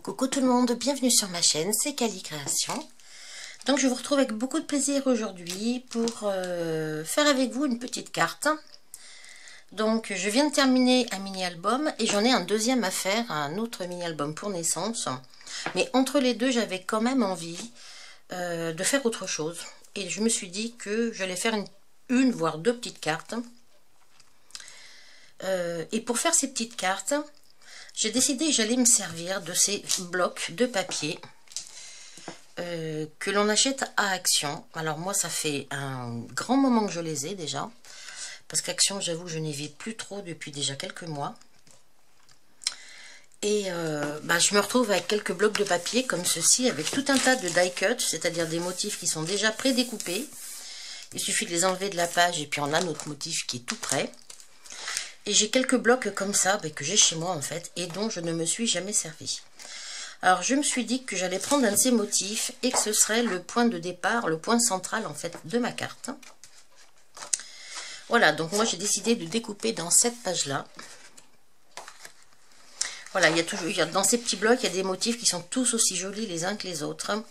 Coucou tout le monde, bienvenue sur ma chaîne, c'est Cali Création. Donc je vous retrouve avec beaucoup de plaisir aujourd'hui pour faire avec vous une petite carte. Donc je viens de terminer un mini-album et j'en ai un deuxième à faire, un autre mini-album pour naissance. Mais entre les deux, j'avais quand même envie de faire autre chose. Et je me suis dit que j'allais faire une voire deux petites cartes. Et pour faire ces petites cartes, j'ai décidé que j'allais me servir de ces blocs de papier que l'on achète à Action. Alors moi, ça fait un grand moment que je les ai déjà. Parce qu'Action, j'avoue, je n'y vais plus trop depuis déjà quelques mois. Et je me retrouve avec quelques blocs de papier comme ceci, avec tout un tas de die cut, c'est-à-dire des motifs qui sont déjà pré-découpés. Il suffit de les enlever de la page et puis on a notre motif qui est tout prêt. Et j'ai quelques blocs comme ça que j'ai chez moi en fait et dont je ne me suis jamais servi. Alors je me suis dit que j'allais prendre un de ces motifs et que ce serait le point de départ, le point central en fait de ma carte. Voilà, donc moi j'ai décidé de découper dans cette page-là. Voilà, dans ces petits blocs, il y a des motifs qui sont tous aussi jolis les uns que les autres,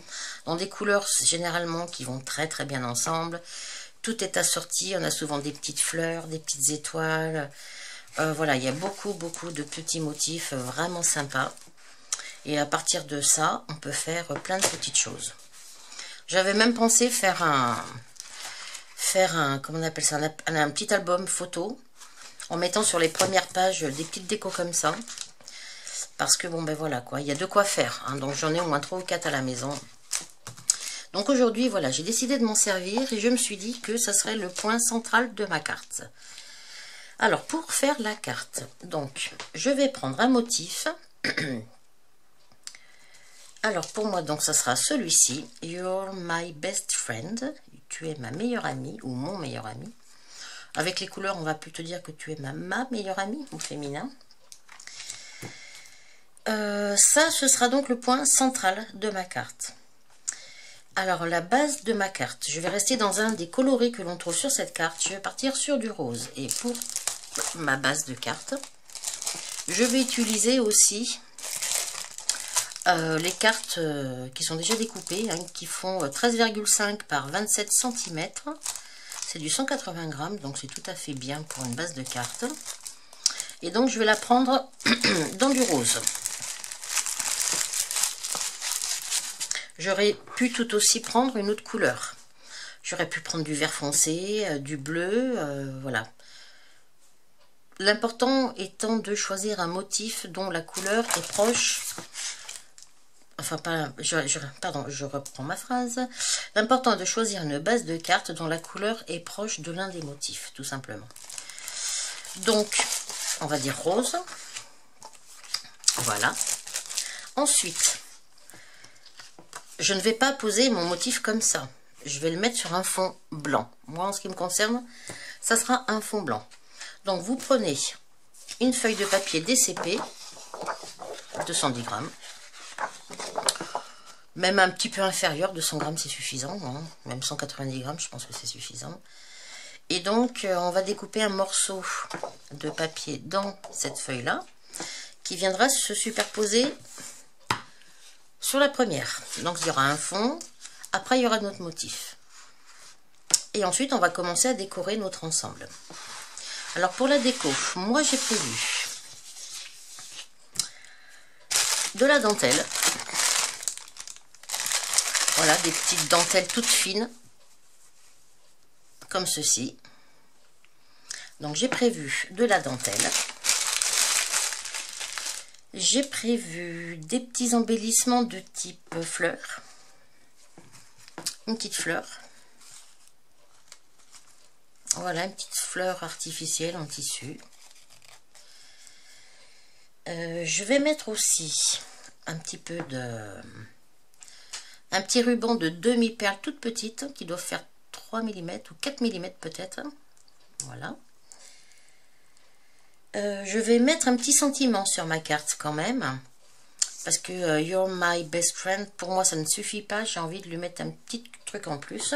dans des couleurs généralement qui vont très très bien ensemble. Tout est assorti, on a souvent des petites fleurs, des petites étoiles. Voilà, il y a beaucoup de petits motifs vraiment sympas. Et à partir de ça, on peut faire plein de petites choses. J'avais même pensé faire comment on appelle ça, un petit album photo, en mettant sur les premières pages des petites décos comme ça. Parce que bon ben voilà quoi, il y a de quoi faire. Hein, donc j'en ai au moins 3 ou 4 à la maison. Donc aujourd'hui, voilà, j'ai décidé de m'en servir et je me suis dit que ça serait le point central de ma carte. Alors, pour faire la carte, donc, je vais prendre un motif. Alors, pour moi, donc, ça sera celui-ci. You're my best friend. Tu es ma meilleure amie ou mon meilleur ami. Avec les couleurs, on va plutôt dire que tu es ma meilleure amie au féminin. Ça, ce sera donc le point central de ma carte. Alors, la base de ma carte, je vais rester dans un des coloris que l'on trouve sur cette carte. Je vais partir sur du rose. Et pour ma base de carte, je vais utiliser aussi les cartes qui sont déjà découpées, hein, qui font 13,5 par 27 cm. C'est du 180 grammes, donc c'est tout à fait bien pour une base de carte. Et donc, je vais la prendre dans du rose. J'aurais pu tout aussi prendre une autre couleur. J'aurais pu prendre du vert foncé, du bleu, voilà. L'important étant de choisir un motif dont la couleur est proche. Enfin, pardon, je reprends ma phrase. L'important est de choisir une base de carte dont la couleur est proche de l'un des motifs, tout simplement. Donc, on va dire rose. Voilà. Ensuite, je ne vais pas poser mon motif comme ça. Je vais le mettre sur un fond blanc. Moi, en ce qui me concerne, ça sera un fond blanc. Donc, vous prenez une feuille de papier DCP, 210 grammes. Même un petit peu inférieur, 200 grammes, c'est suffisant. Hein. Même 190 grammes, je pense que c'est suffisant. Et donc, on va découper un morceau de papier dans cette feuille-là, qui viendra se superposer sur la première. Donc il y aura un fond, après il y aura notre motif. Et ensuite on va commencer à décorer notre ensemble. Alors pour la déco, moi j'ai prévu de la dentelle. Voilà, des petites dentelles toutes fines, comme ceci. Donc j'ai prévu de la dentelle. J'ai prévu des petits embellissements de type fleur. Une petite fleur. Voilà, une petite fleur artificielle en tissu. Je vais mettre aussi un petit peu un petit ruban de demi-perles toutes petites qui doivent faire 3 mm ou 4 mm peut-être. Voilà. Je vais mettre un petit sentiment sur ma carte quand même, parce que You're my best friend, pour moi ça ne suffit pas, j'ai envie de lui mettre un petit truc en plus.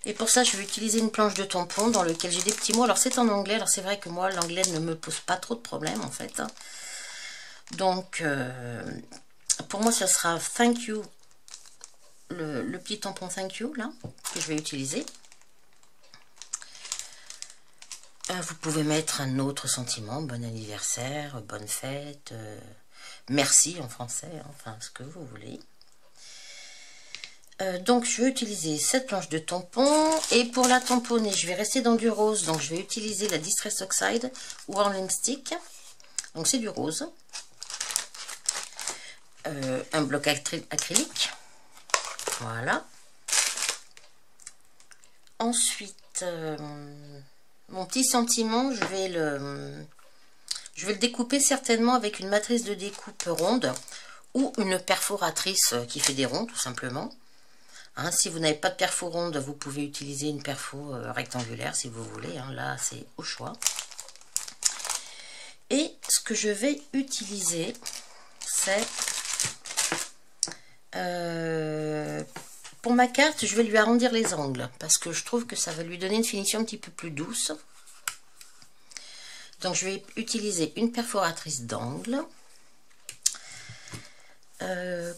Et pour ça je vais utiliser une planche de tampon dans lequel j'ai des petits mots. Alors c'est en anglais, alors c'est vrai que moi l'anglais ne me pose pas trop de problèmes en fait. Donc pour moi, ce sera Thank You, le petit tampon Thank You, là, que je vais utiliser. Vous pouvez mettre un autre sentiment, bon anniversaire, bonne fête, merci en français, enfin, ce que vous voulez. Donc, je vais utiliser cette planche de tampon. Et pour la tamponner, je vais rester dans du rose. Donc, je vais utiliser la Distress Oxide Whirling Stick. Donc, c'est du rose. Un bloc acrylique. Voilà. Ensuite, mon petit sentiment, je vais le découper certainement avec une matrice de découpe ronde ou une perforatrice qui fait des ronds, tout simplement. Hein, si vous n'avez pas de perfo ronde, vous pouvez utiliser une perfo rectangulaire si vous voulez. Hein, là, c'est au choix. Et ce que je vais utiliser, c'est... pour ma carte, je vais lui arrondir les angles. Parce que je trouve que ça va lui donner une finition un petit peu plus douce. Donc, je vais utiliser une perforatrice d'angle.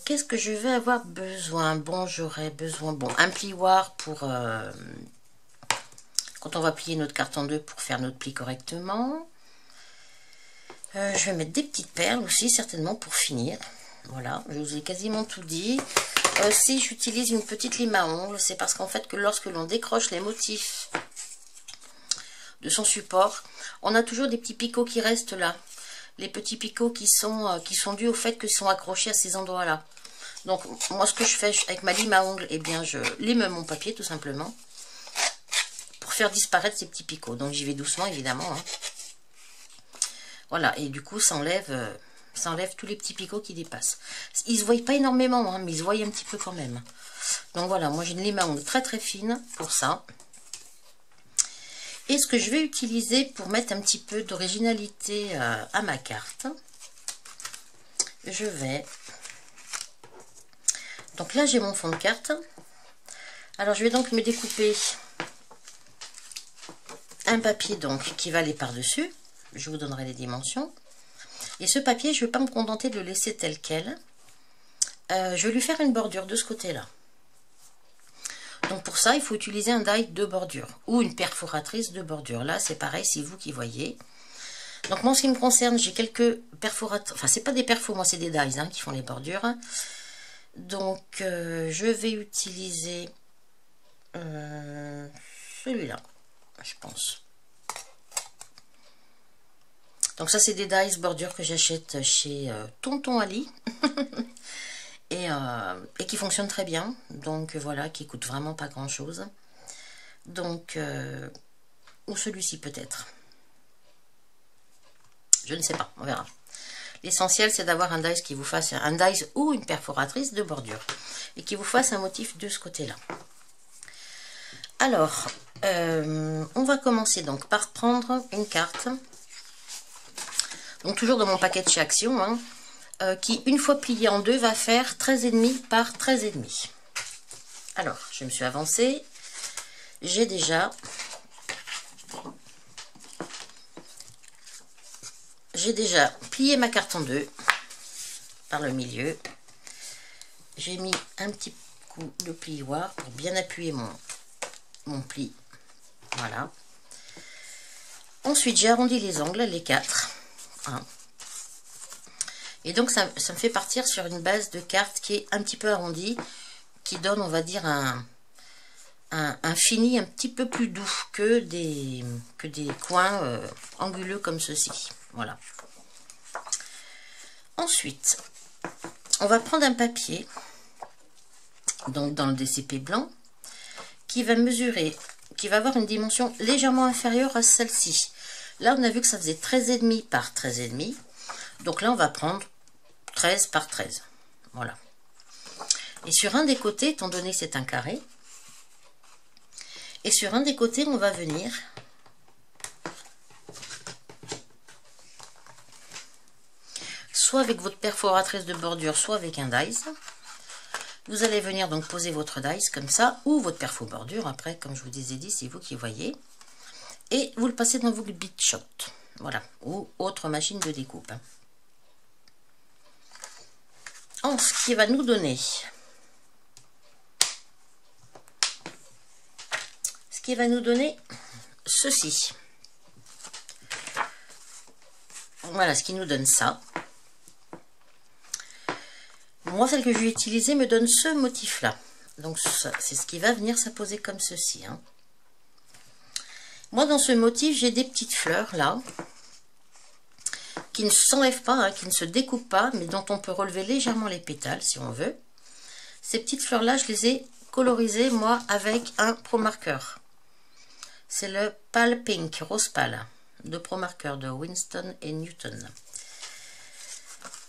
Qu'est-ce que je vais avoir besoin? Bon, j'aurai besoin, un plioir pour quand on va plier notre carte en deux pour faire notre pli correctement. Je vais mettre des petites perles aussi, certainement, pour finir. Voilà, je vous ai quasiment tout dit. Si j'utilise une petite lime à ongles, c'est parce qu'en fait, que lorsque l'on décroche les motifs de son support, on a toujours des petits picots qui restent là. Les petits picots qui sont dus au fait qu'ils sont accrochés à ces endroits-là. Donc, moi, ce que je fais avec ma lime à ongles, eh bien, je lime mon papier, tout simplement, pour faire disparaître ces petits picots. Donc, j'y vais doucement, évidemment. Hein. Voilà, et du coup, ça enlève tous les petits picots qui dépassent. Ils ne se voient pas énormément, hein, mais ils se voient un petit peu quand même. Donc, voilà, moi, j'ai une lime à ongles très, très fine pour ça. Et ce que je vais utiliser pour mettre un petit peu d'originalité à ma carte, je vais... Donc là, j'ai mon fond de carte. Alors, je vais donc me découper un papier donc qui va aller par-dessus. Je vous donnerai les dimensions. Et ce papier, je ne vais pas me contenter de le laisser tel quel. Je vais lui faire une bordure de ce côté-là. Donc pour ça, il faut utiliser un die de bordure ou une perforatrice de bordure. Là, c'est pareil, c'est vous qui voyez. Donc moi, en ce qui me concerne, j'ai quelques perforatrices. Enfin, c'est pas des perfos, moi, c'est des dies hein, qui font les bordures. Donc, je vais utiliser celui-là, je pense. Donc ça, c'est des dies bordures que j'achète chez Tonton Ali. Et qui fonctionne très bien, donc voilà, qui coûte vraiment pas grand chose. Donc, ou celui-ci peut-être. Je ne sais pas, on verra. L'essentiel, c'est d'avoir un dies qui vous fasse un dies ou une perforatrice de bordure et qui vous fasse un motif de ce côté-là. Alors, on va commencer donc par prendre une carte. Donc toujours dans mon paquet de chez Action, hein. Qui, une fois plié en deux, va faire 13,5 par 13,5. Alors, je me suis avancée. J'ai déjà plié ma carte en deux par le milieu. J'ai mis un petit coup de plioir pour bien appuyer mon pli. Voilà. Ensuite, j'ai arrondi les angles, les 4. Hein. Et donc, ça me fait partir sur une base de carte qui est un petit peu arrondie, qui donne, on va dire, un fini un petit peu plus doux que des coins anguleux comme ceci. Voilà. Ensuite, on va prendre un papier, donc dans le DCP blanc, qui va mesurer, qui va avoir une dimension légèrement inférieure à celle-ci. Là, on a vu que ça faisait 13,5 par 13,5. Donc là, on va prendre 13 par 13. Voilà. Et sur un des côtés, étant donné que c'est un carré, et sur un des côtés, on va venir soit avec votre perforatrice de bordure, soit avec un dies. Vous allez venir donc poser votre dies comme ça, ou votre perfo bordure, après, comme je vous ai dit, c'est vous qui voyez. Et vous le passez dans vos bit shot. Voilà. Ou autre machine de découpe. ce qui va nous donner ceci. Voilà ce qui nous donne ça. Moi, celle que je vais utiliser me donne ce motif-là. Donc, c'est ce qui va venir s'apposer comme ceci. Hein. Moi, dans ce motif, j'ai des petites fleurs, là, qui ne s'enlèvent pas, hein, qui ne se découpent pas, mais dont on peut relever légèrement les pétales, si on veut. Ces petites fleurs-là, je les ai colorisées, moi, avec un Pro Marker. C'est le Pale Pink, rose pâle, de Pro Marker de Winston & Newton.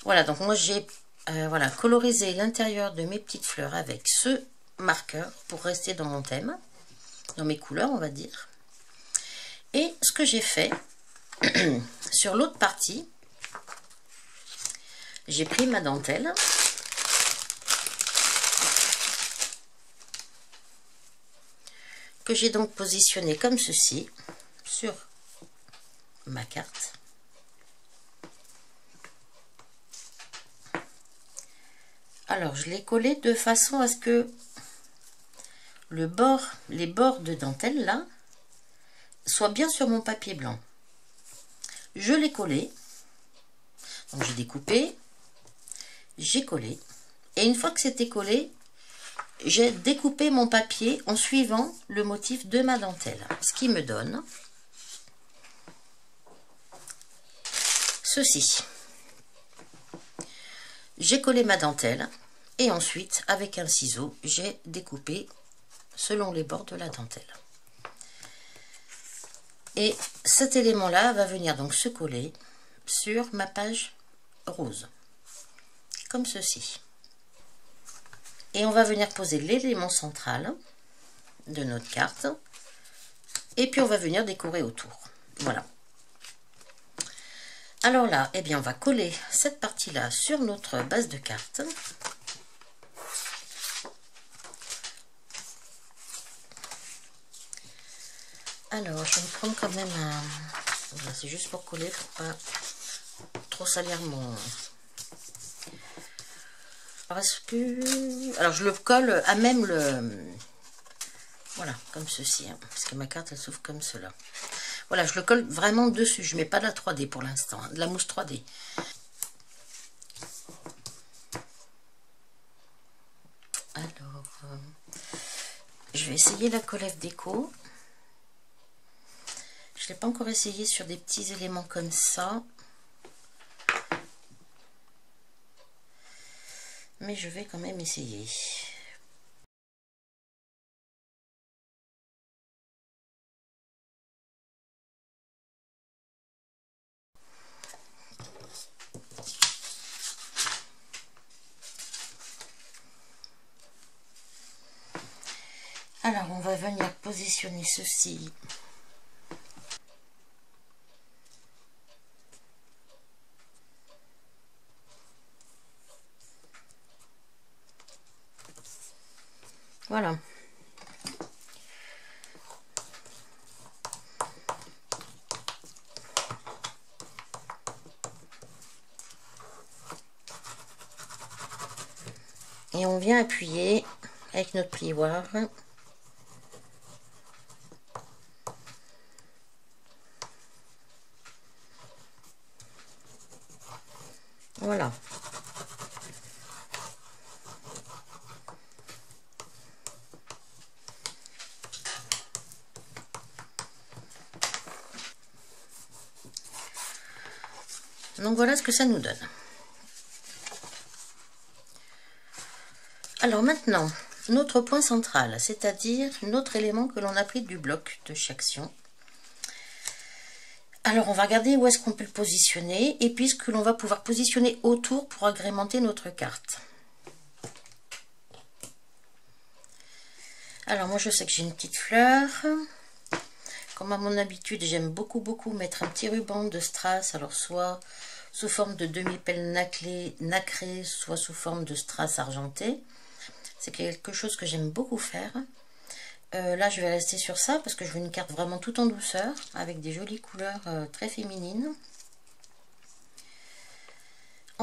Voilà, donc moi, j'ai voilà, colorisé l'intérieur de mes petites fleurs avec ce marqueur pour rester dans mon thème, dans mes couleurs, on va dire. Et ce que j'ai fait, sur l'autre partie, j'ai pris ma dentelle. Que j'ai donc positionnée comme ceci, sur ma carte. Alors, je l'ai collée de façon à ce que les bords de dentelle, là, soient bien sur mon papier blanc. Je l'ai collé. Donc, j'ai découpé, j'ai collé. Et une fois que c'était collé, j'ai découpé mon papier en suivant le motif de ma dentelle. Ce qui me donne ceci. J'ai collé ma dentelle et ensuite, avec un ciseau, j'ai découpé selon les bords de la dentelle. Et cet élément-là va venir donc se coller sur ma page rose, comme ceci. Et on va venir poser l'élément central de notre carte. Et puis on va venir décorer autour. Voilà. Alors là, eh bien, on va coller cette partie-là sur notre base de carte. Alors, je vais me prendre quand même un... Voilà, c'est juste pour coller, pour pas trop salir mon... Parce que... Alors, je le colle à même le... Voilà, comme ceci. Hein, parce que ma carte, elle s'ouvre comme cela. Voilà, je le colle vraiment dessus. Je ne mets pas de la 3D pour l'instant, hein, de la mousse 3D. Alors, je vais essayer la collève déco. Je ne l'ai pas encore essayé sur des petits éléments comme ça. Mais je vais quand même essayer. Alors, on va venir positionner ceci. Voilà. Et on vient appuyer avec notre plioir. Voilà. Donc voilà ce que ça nous donne. Alors maintenant, notre point central, c'est-à-dire notre élément que l'on a pris du bloc de Chaction. Alors on va regarder où est-ce qu'on peut le positionner et puis ce que l'on va pouvoir positionner autour pour agrémenter notre carte. Alors moi je sais que j'ai une petite fleur. Comme à mon habitude, j'aime beaucoup mettre un petit ruban de strass, alors soit sous forme de demi-pelle nacrée, soit sous forme de strass argenté. C'est quelque chose que j'aime beaucoup faire. Là, je vais rester sur ça parce que je veux une carte vraiment tout en douceur, avec des jolies couleurs très féminines.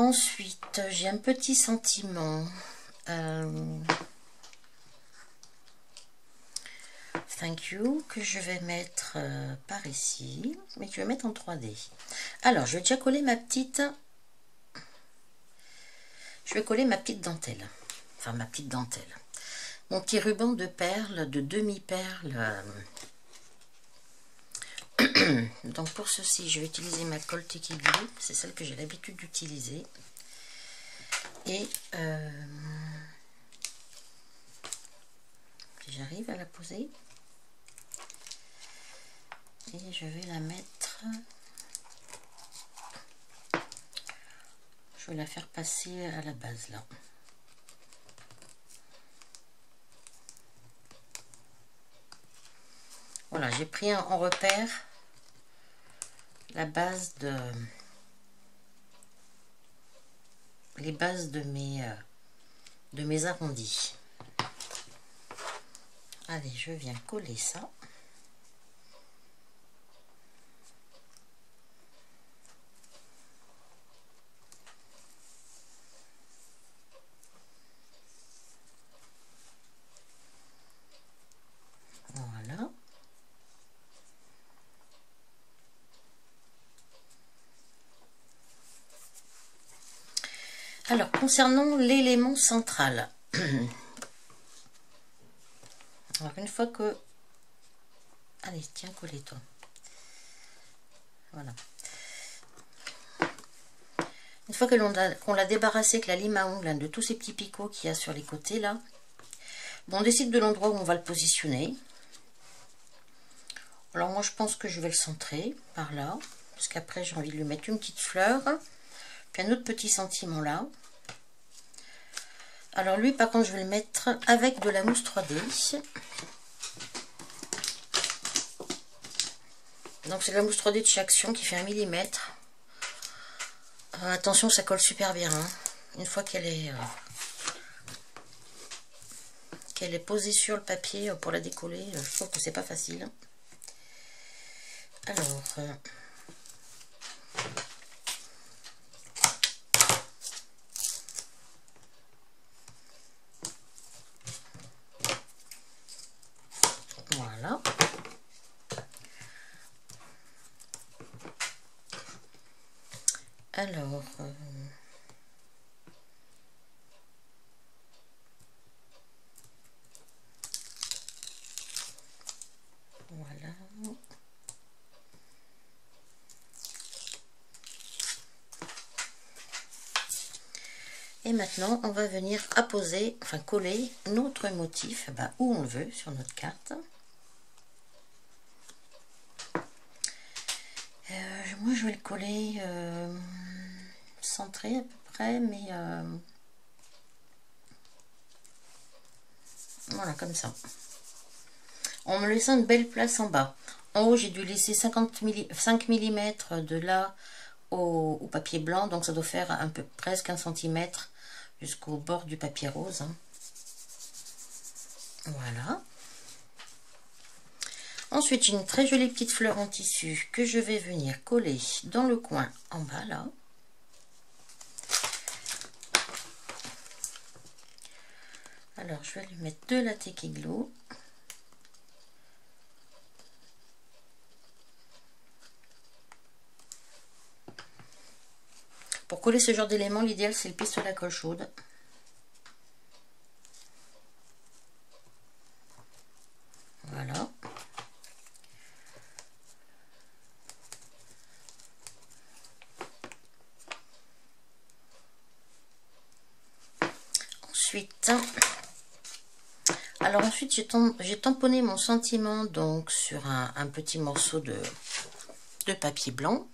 Ensuite, j'ai un petit sentiment. Thank you, que je vais mettre par ici, mais que je vais mettre en 3D. Alors, je vais déjà coller ma petite... Je vais coller ma petite dentelle. Enfin, ma petite dentelle. Mon petit ruban de perles, de demi-perles. Donc, pour ceci, je vais utiliser ma colle Tiki Glue. C'est celle que j'ai l'habitude d'utiliser. Et j'arrive à la poser. Et je vais la mettre... Je vais la faire passer à la base, là. Voilà, j'ai pris en repère la base de... les bases de mes arrondis. Allez, je viens coller ça. Voilà. Alors, concernant l'élément central, alors une fois que... Allez, tiens, collez-toi. Voilà. Une fois que qu'on l'a débarrassé avec la lime à ongles de tous ces petits picots qu'il y a sur les côtés, là, bon, on décide de l'endroit où on va le positionner. Alors, moi, je pense que je vais le centrer par là, parce qu'après, j'ai envie de lui mettre une petite fleur, puis un autre petit sentiment là. Alors lui, par contre, je vais le mettre avec de la mousse 3D. Donc c'est de la mousse 3D de chez Action qui fait 1 mm. Attention, ça colle super bien. Hein. Une fois qu'elle est posée sur le papier pour la décoller, je trouve que c'est pas facile. Alors... voilà. Alors, voilà. Et maintenant, on va venir apposer, enfin coller notre motif où on le veut sur notre carte. Moi, je vais le coller centré à peu près, mais voilà, comme ça. En me laissant une belle place en bas. En haut, j'ai dû laisser 5 mm de là au papier blanc, donc ça doit faire un peu presque 1 cm jusqu'au bord du papier rose. Hein. Voilà. Ensuite, j'ai une très jolie petite fleur en tissu que je vais venir coller dans le coin en bas là. Alors, je vais lui mettre de la Tiki Glue. Pour coller ce genre d'élément, l'idéal c'est le pistolet à colle chaude. Voilà. Ensuite, alors ensuite j'ai tamponné mon sentiment donc sur un petit morceau de papier blanc.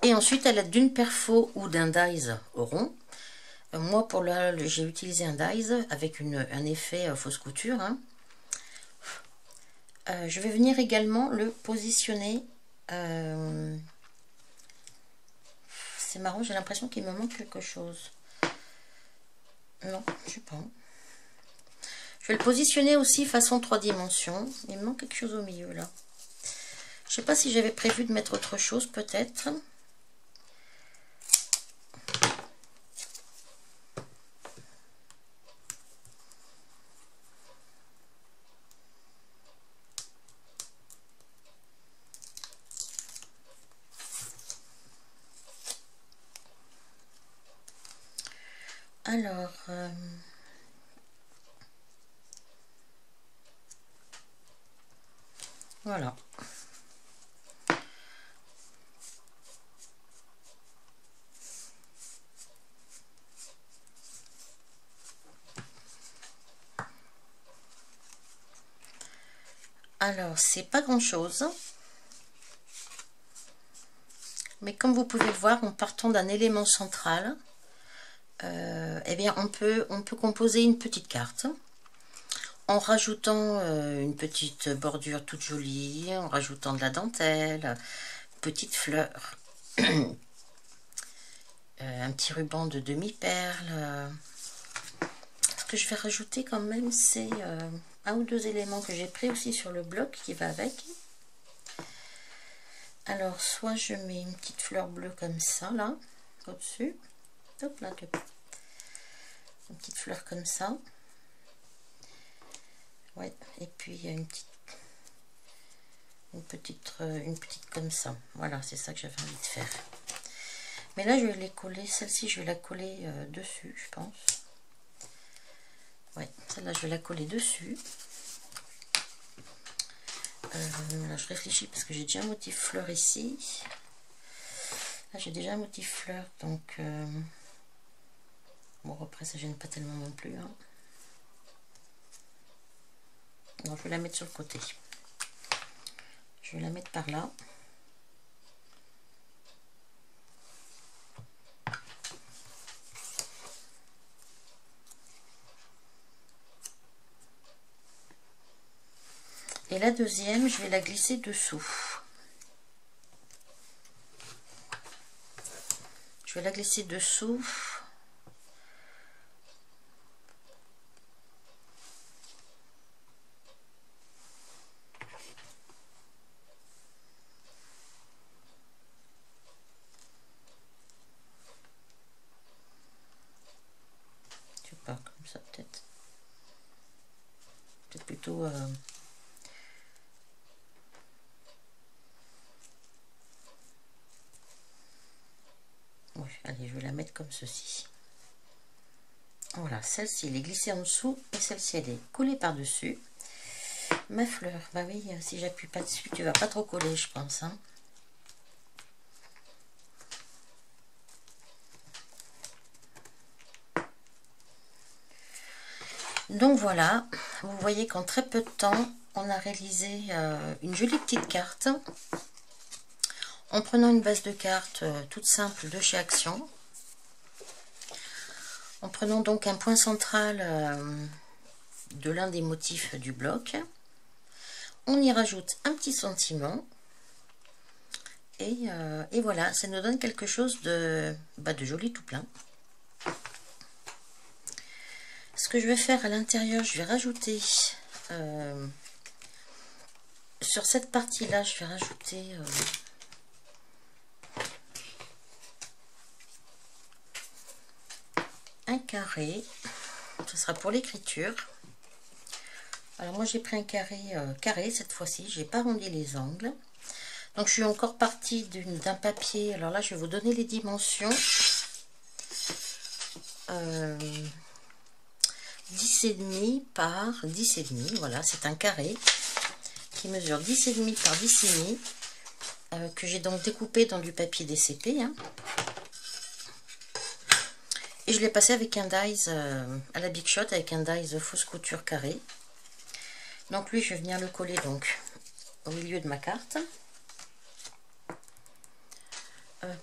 Et ensuite, à l'aide d'une perfo ou d'un dies au rond, moi pour j'ai utilisé un dies avec un effet fausse couture. Hein. Je vais venir également le positionner. C'est marrant, j'ai l'impression qu'il me manque quelque chose. Non, je sais pas. Je vais le positionner aussi façon 3 dimensions. Il me manque quelque chose au milieu là. Je sais pas si j'avais prévu de mettre autre chose peut-être. Alors, voilà. Alors, c'est pas grand-chose. Mais comme vous pouvez le voir, en partant d'un élément central, eh bien, on peut composer une petite carte. En rajoutant une petite bordure toute jolie, en rajoutant de la dentelle, petite fleur, un petit ruban de demi-perle. Ce que je vais rajouter quand même, c'est un ou deux éléments que j'ai pris aussi sur le bloc qui va avec. Alors, soit je mets une petite fleur bleue comme ça, là, au-dessus. Hop là, une petite fleur comme ça. Ouais, et puis il y a une petite comme ça. Voilà, c'est ça que j'avais envie de faire. Mais là, je vais les coller. Celle-ci, je vais la coller dessus, je pense. Ouais, celle-là, je vais la coller dessus. Là, je réfléchis parce que j'ai déjà un motif fleur ici. Là, j'ai déjà un motif fleur, donc bon, après, ça gêne pas tellement non plus. Hein. Non, je vais la mettre sur le côté. Je vais la mettre par là. Et la deuxième, je vais la glisser dessous. Je vais la glisser dessous. Je sais pas, comme ça peut-être. Peut-être plutôt... Oui, allez, je vais la mettre comme ceci. Voilà, celle-ci, elle est glissée en dessous et celle-ci, elle est collée par-dessus. Ma fleur, bah oui, si j'appuie pas dessus, tu vas pas trop coller, je pense. Hein. Donc voilà, vous voyez qu'en très peu de temps, on a réalisé une jolie petite carte. En prenant une base de cartes toute simple de chez Action. En prenant donc un point central de l'un des motifs du bloc. On y rajoute un petit sentiment. Et voilà, ça nous donne quelque chose de joli tout plein. Ce que je vais faire à l'intérieur, je vais rajouter... sur cette partie-là, je vais rajouter... un carré, ce sera pour l'écriture. Alors moi j'ai pris un carré cette fois-ci, j'ai pas arrondi les angles. Donc je suis encore partie d'un papier, alors là je vais vous donner les dimensions. 10,5 par 10,5, voilà, c'est un carré qui mesure 10,5 par 10,5, que j'ai donc découpé dans du papier DCP. Hein. Et je l'ai passé avec un dies à la Big Shot, avec un dies fausse couture carré. Donc lui, je vais venir le coller donc au milieu de ma carte.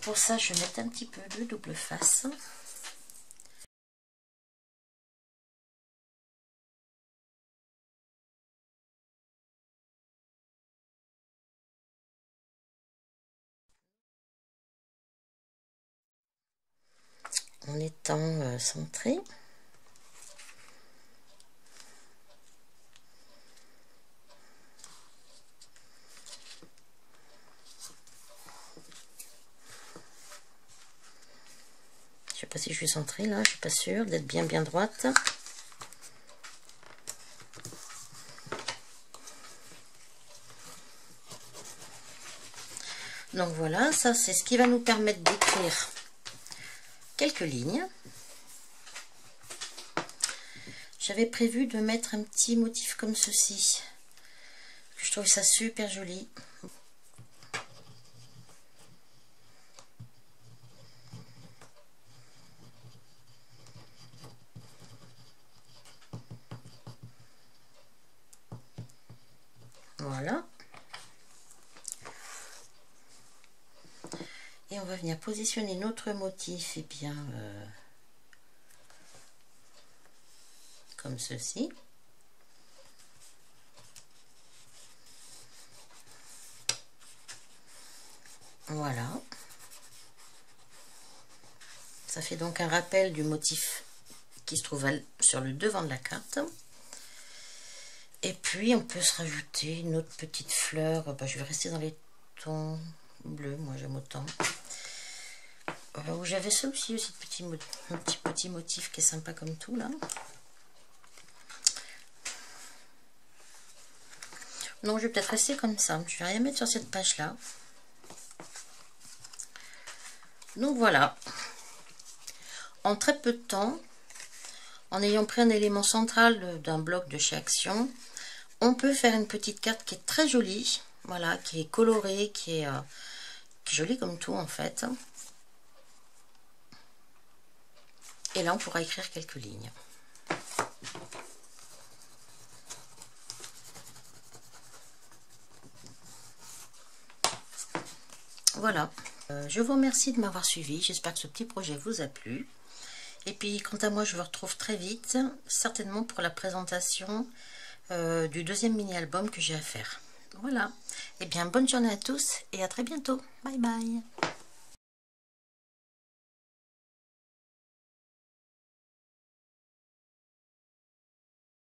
Pour ça, je vais mettre un petit peu de double face. En étant centré. Je sais pas si je suis centrée là, je suis pas sûre d'être bien droite. Donc voilà, ça c'est ce qui va nous permettre d'écrire quelques lignes. j'avais prévu de mettre un petit motif comme ceci. Je trouve ça super joli. Voilà. Et on va venir positionner notre motif, et bien comme ceci. Voilà. Ça fait donc un rappel du motif qui se trouve sur le devant de la carte. Et puis on peut se rajouter une autre petite fleur. Je vais rester dans les tons bleus, moi j'aime autant. Où j'avais ça aussi, un petit motif qui est sympa comme tout là. Non, je vais peut-être rester comme ça. Je vais rien mettre sur cette page là. Donc voilà. En très peu de temps, en ayant pris un élément central d'un bloc de chez Action, on peut faire une petite carte qui est très jolie. Voilà, qui est colorée, qui est jolie comme tout en fait. Et là, on pourra écrire quelques lignes. Voilà. Je vous remercie de m'avoir suivi. J'espère que ce petit projet vous a plu. Et puis, quant à moi, je vous retrouve très vite, certainement pour la présentation du deuxième mini-album que j'ai à faire. Voilà. Eh bien, bonne journée à tous et à très bientôt. Bye bye.